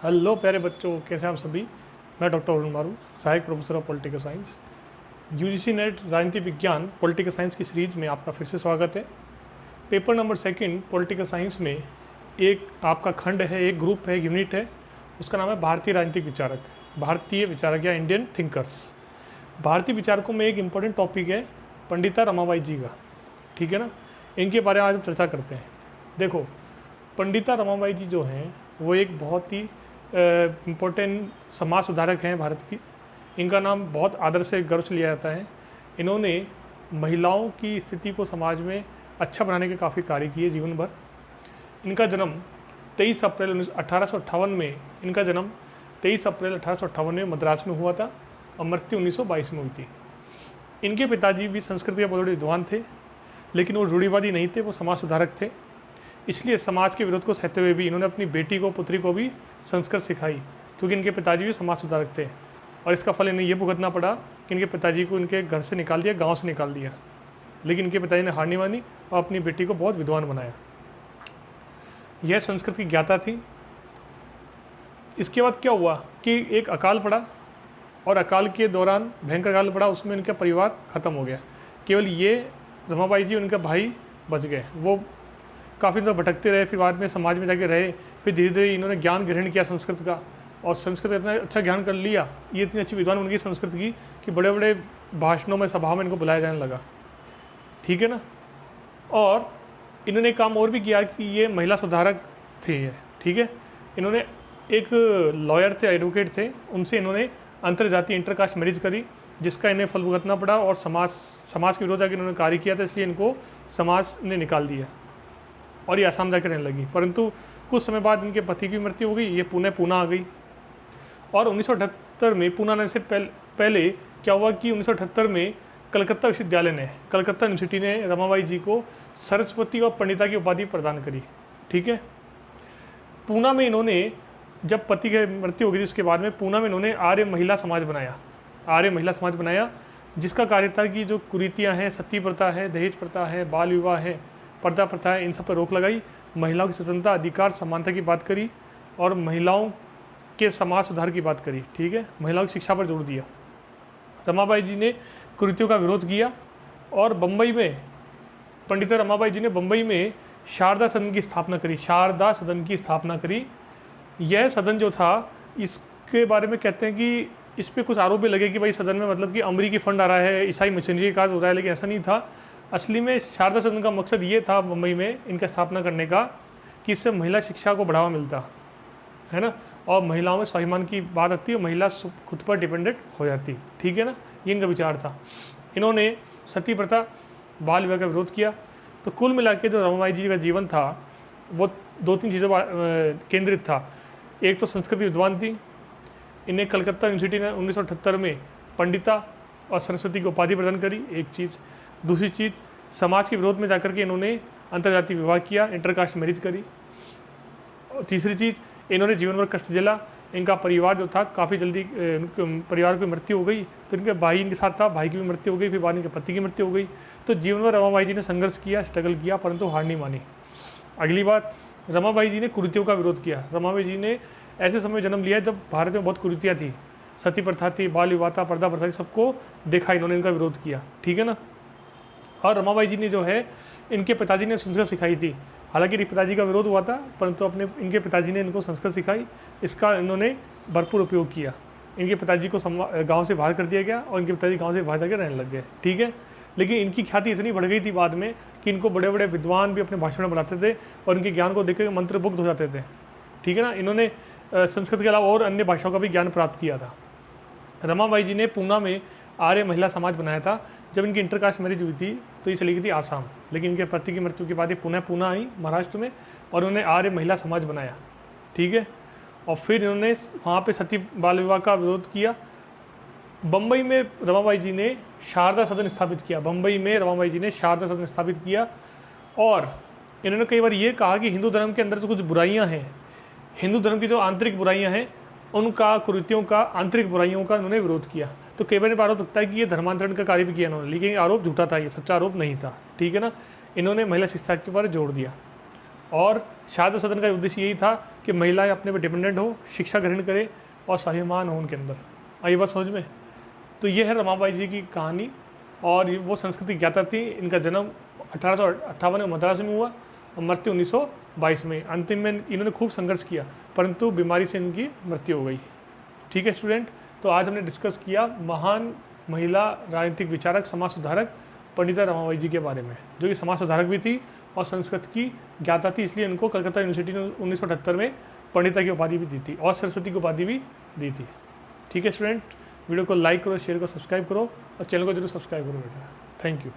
Hello प्यारे बच्चों, कैसे हैं आप सभी। मैं डॉक्टर अरुण मारू, सहायक professor of political science. UGC net राजनीति विज्ञान पॉलिटिकल साइंस की सीरीज में आपका फिर से स्वागत है। पेपर नंबर 2 पॉलिटिकल साइंस में एक आपका खंड है, एक ग्रुप है, यूनिट है, उसका नाम है भारतीय राजनीतिक विचारक। भारतीय विचारक या इंडियन थिंकर्स। भारतीय विचारकों में एक इम्पोर्टेंट टॉपिक है पंडिता रमाबाई जी का, ठीक है ना। इनके बारे में आज हम चर्चा करते हैं। देखो, पंडिता रमाबाई जी जो हैं वो एक बहुत ही इम्पोर्टेंट समाज सुधारक हैं भारत की। इनका नाम बहुत आदर से, गर्व से लिया जाता है। इन्होंने महिलाओं की स्थिति को समाज में अच्छा बनाने के काफ़ी कार्य किए जीवन भर। इनका जन्म 23 अप्रैल 1858 में इनका जन्म 23 अप्रैल 1858 में मद्रास में हुआ था और मृत्यु 1922 में हुई थी। इनके पिताजी भी संस्कृत के बहुत बड़े विद्वान थे, लेकिन वो रूढ़िवादी नहीं थे, वो समाज सुधारक थे। इसलिए समाज के विरोध को सहते हुए भी इन्होंने अपनी बेटी को, पुत्री को भी संस्कृत सिखाई, क्योंकि इनके पिताजी भी समाज सुधारक थे। और इसका फल इन्हें ये भुगतना पड़ा कि इनके पिताजी को इनके घर से निकाल दिया, गांव से निकाल दिया। लेकिन इनके पिताजी ने हार नहीं मानी और अपनी बेटी को बहुत विद्वान बनाया। यह संस्कृत की ज्ञाता थी। इसके बाद क्या हुआ कि एक अकाल पड़ा, और अकाल के दौरान भयंकर अकाल पड़ा, उसमें इनका परिवार ख़त्म हो गया। केवल ये रमाबाई जी, उनका भाई बच गए। वो काफ़ी दिनों भटकते रहे, फिर बाद में समाज में जाके रहे। फिर धीरे धीरे इन्होंने ज्ञान ग्रहण किया संस्कृत का, और संस्कृत का इतना अच्छा ज्ञान कर लिया, ये इतनी अच्छी विद्वान बन गई संस्कृत की कि बड़े बड़े भाषणों में, सभा में इनको बुलाया जाने लगा, ठीक है ना। और इन्होंने काम और भी किया कि ये महिला सुधारक थे, ठीक है। इन्होंने एक लॉयर थे, एडवोकेट थे, उनसे इन्होंने अंतर्जातीय इंटरकास्ट मैरिज करी, जिसका इन्हें फल भुगतना पड़ा और समाज के विरोध आगे इन्होंने कार्य किया था, इसलिए इनको समाज ने निकाल दिया और ये आसाम जाकर रहने लगी। परंतु कुछ समय बाद इनके पति की मृत्यु हो गई, ये पूना आ गई। और 1978 में पूना आने से पहले क्या हुआ कि 1978 में कलकत्ता यूनिवर्सिटी ने रमाबाई जी को सरस्वती और पंडिता की उपाधि प्रदान करी, ठीक है। पूना में इन्होंने, जब पति की मृत्यु हो गई उसके बाद में, पूना में इन्होंने आर्य महिला समाज बनाया, जिसका कार्य था कि जो कुरीतियाँ हैं, सती प्रथा है, दहेज प्रथा है, बाल विवाह है, पर्दा प्रथा है, इन सब पर रोक लगाई। महिलाओं की स्वतंत्रता, अधिकार, समानता की बात करी और महिलाओं के समाज सुधार की बात करी, ठीक है। महिलाओं की शिक्षा पर जोर दिया। रमाबाई जी ने कुरीतियों का विरोध किया और बम्बई में, पंडिता रमाबाई जी ने बम्बई में शारदा सदन की स्थापना करी। यह सदन जो था, इसके बारे में कहते हैं कि इस पर कुछ आरोप भी लगे कि भाई सदन में मतलब कि अमरीकी फंड आ रहा है, ईसाई मशीनरी का काज हो रहा है, लेकिन ऐसा नहीं था। असली में शारदा सदन का मकसद ये था मुंबई में इनका स्थापना करने का कि इससे महिला शिक्षा को बढ़ावा मिलता है ना, और महिलाओं में स्वाभिमान की बात आती है, महिला खुद पर डिपेंडेंट हो जाती, ठीक है ना। ये इनका विचार था। इन्होंने सती प्रथा, बाल विवाह का विरोध किया। तो कुल मिला के जो रमाबाई जी का जीवन था वो 2-3 चीज़ों पर केंद्रित था। एक तो संस्कृत विद्वान थी, इन्हें कलकत्ता यूनिवर्सिटी ने 1978 में पंडिता और सरस्वती की उपाधि प्रदान करी, एक चीज़। दूसरी चीज़, समाज के विरोध में जाकर के इन्होंने अंतर्जातीय विवाह किया, इंटरकास्ट मैरिज करी। और तीसरी चीज़, इन्होंने जीवन भर कष्ट झेला। इनका परिवार जो था, काफ़ी जल्दी परिवार की मृत्यु हो गई, तो इनके भाई इनके साथ था, भाई की भी मृत्यु हो गई, फिर बाद इनके पति की मृत्यु हो गई। तो जीवन भर रमाबाई जी ने संघर्ष किया, स्ट्रगल किया, परंतु हार नहीं मानी। अगली बात, रमाबाई जी ने कुरीतियों का विरोध किया। रमाबाई जी ने ऐसे समय जन्म लिया जब भारत में बहुत कुरीतियाँ थी, सती प्रथा थी, बाल विवाह था, पर्दा प्रथा थी, सबको देखा इन्होंने, इनका विरोध किया, ठीक है ना। और रमाबाई जी ने जो है, इनके पिताजी ने संस्कृत सिखाई थी। हालांकि पिताजी का विरोध हुआ था, परंतु इनके पिताजी ने इनको संस्कृत सिखाई, इसका इन्होंने भरपूर उपयोग किया। इनके पिताजी को गांव से बाहर कर दिया गया और इनके पिताजी गांव से बाहर जाकर रहने लग गए, ठीक है। लेकिन इनकी ख्याति इतनी बढ़ गई थी बाद में कि इनको बड़े बड़े विद्वान भी अपने भाषण में बुलाते थे और इनके ज्ञान को देखकर मंत्रमुग्ध हो जाते थे, ठीक है ना। इन्होंने संस्कृत के अलावा और अन्य भाषाओं का भी ज्ञान प्राप्त किया था। रमाबाई जी ने पूना में आर्य महिला समाज बनाया था। जब इनकी इंटरकास्ट मैरिज हुई थी तो ये चली गई थी आसाम, लेकिन इनके पति की मृत्यु के बाद ये पूना आई महाराष्ट्र में, और उन्होंने आर्य महिला समाज बनाया, ठीक है। और फिर इन्होंने वहाँ पे सती बाल विवाह का विरोध किया। बम्बई में रमाबाई जी ने शारदा सदन स्थापित किया और इन्होंने कई बार ये कहा कि हिंदू धर्म के अंदर जो कुछ बुराइयाँ हैं, हिंदू धर्म की जो आंतरिक बुराइयाँ हैं, उनका, कुरीतियों का, आंतरिक बुराइयों का इन्होंने विरोध किया। तो कई बार आरोप लगता है कि ये धर्मांतरण का कार्य भी किया इन्होंने, लेकिन ये आरोप झूठा था, ये सच्चा आरोप नहीं था, ठीक है ना। इन्होंने महिला शिक्षा के बारे जोड़ दिया। और शारदा सदन का उद्देश्य यही था कि महिलाएं अपने पर डिपेंडेंट हो, शिक्षा ग्रहण करें और स्वाभिमान हो उनके अंदर। आई बात समझ में? तो ये है रमाबाई जी की कहानी और वो संस्कृति ज्ञाता थी। इनका जन्म 1858 में मद्रास में हुआ और मृत्यु 1922 में। अंतिम में इन्होंने खूब संघर्ष किया परंतु बीमारी से इनकी मृत्यु हो गई। ठीक है स्टूडेंट, तो आज हमने डिस्कस किया महान महिला राजनीतिक विचारक, समाज सुधारक पंडिता रमाबाई जी के बारे में, जो कि समाज सुधारक भी थी और संस्कृत की ज्ञाता थी, इसलिए इनको कलकत्ता यूनिवर्सिटी ने 1978 में पंडिता की उपाधि भी दी थी और सरस्वती की उपाधि भी दी थी। ठीक है स्टूडेंट, वीडियो को लाइक करो, शेयर करो, सब्सक्राइब करो और चैनल को जरूर सब्सक्राइब करो बेटा। Thank you.